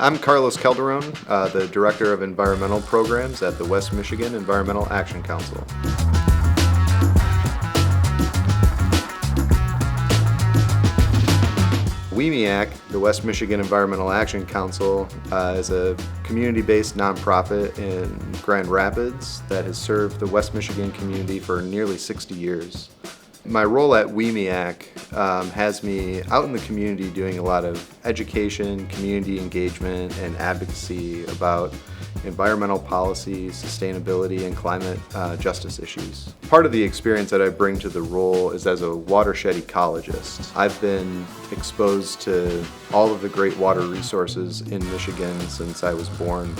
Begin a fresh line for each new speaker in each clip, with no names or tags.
I'm Carlos Calderon, the Director of Environmental Programs at the West Michigan Environmental Action Council. WEMIAC, the West Michigan Environmental Action Council, is a community-based nonprofit in Grand Rapids that has served the West Michigan community for nearly 60 years. My role at WEMIAC has me out in the community doing a lot of education, community engagement, and advocacy about environmental policy, sustainability, and climate justice issues. Part of the experience that I bring to the role is as a watershed ecologist. I've been exposed to all of the great water resources in Michigan since I was born.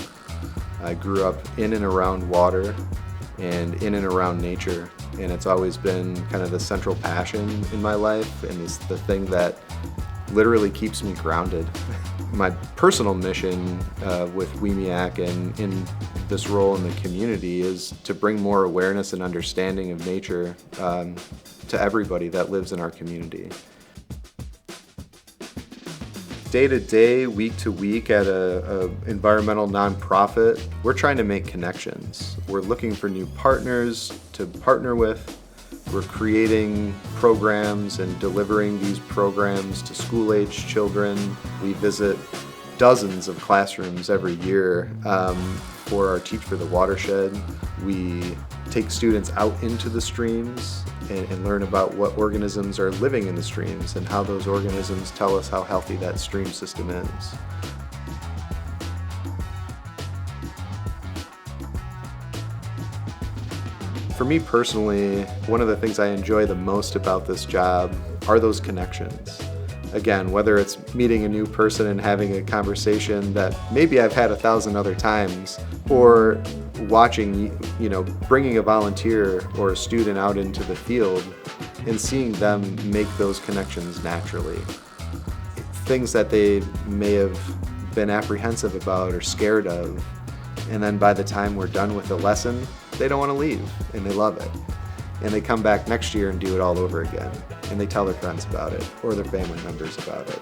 I grew up in and around water and in and around nature, and it's always been kind of the central passion in my life and is the thing that literally keeps me grounded. My personal mission with WEMIAC and in this role in the community is to bring more awareness and understanding of nature to everybody that lives in our community. Day to day, week to week at an environmental nonprofit, we're trying to make connections. We're looking for new partners to partner with. We're creating programs and delivering these programs to school-age children. We visit dozens of classrooms every year for our Teach for the Watershed. We take students out into the streams and learn about what organisms are living in the streams and how those organisms tell us how healthy that stream system is. For me personally, one of the things I enjoy the most about this job are those connections. Again, whether it's meeting a new person and having a conversation that maybe I've had 1,000 other times, or watching, bringing a volunteer or a student out into the field and seeing them make those connections naturally. Things that they may have been apprehensive about or scared of, and then by the time we're done with the lesson, they don't want to leave and they love it. And they come back next year and do it all over again. And they tell their friends about it or their family members about it.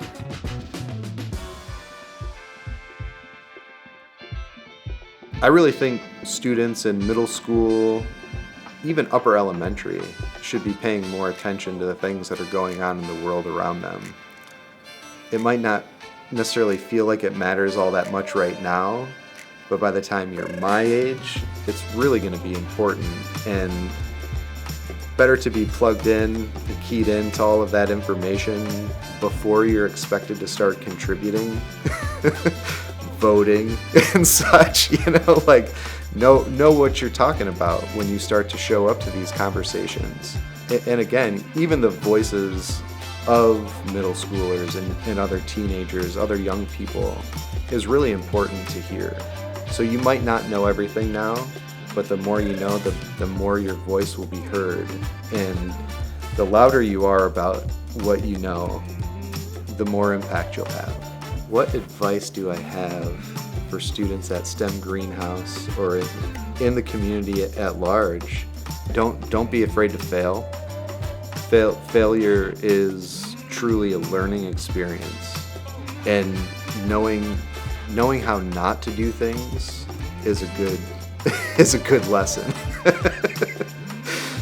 I really think students in middle school, even upper elementary, should be paying more attention to the things that are going on in the world around them. It might not necessarily feel like it matters all that much right now, but by the time you're my age, it's really going to be important, and better to be plugged in and keyed into all of that information before you're expected to start contributing, voting and such, know what you're talking about when you start to show up to these conversations. And again, even the voices of middle schoolers and other teenagers, other young people, is really important to hear. So you might not know everything now, but the more you know, the more your voice will be heard. And the louder you are about what you know, the more impact you'll have. What advice do I have for students at STEM Greenhouse or in the community at large? Don't be afraid to fail. Failure is truly a learning experience. And knowing how not to do things is a good lesson.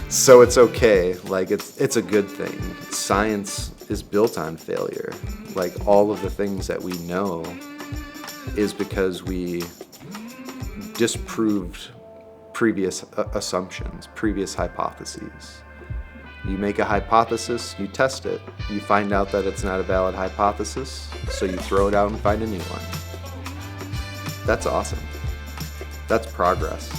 So it's okay, it's a good thing. Science is built on failure. All of the things that we know is because we disproved previous assumptions, previous hypotheses. You make a hypothesis, you test it, you find out that it's not a valid hypothesis, so you throw it out and find a new one. That's awesome. That's progress.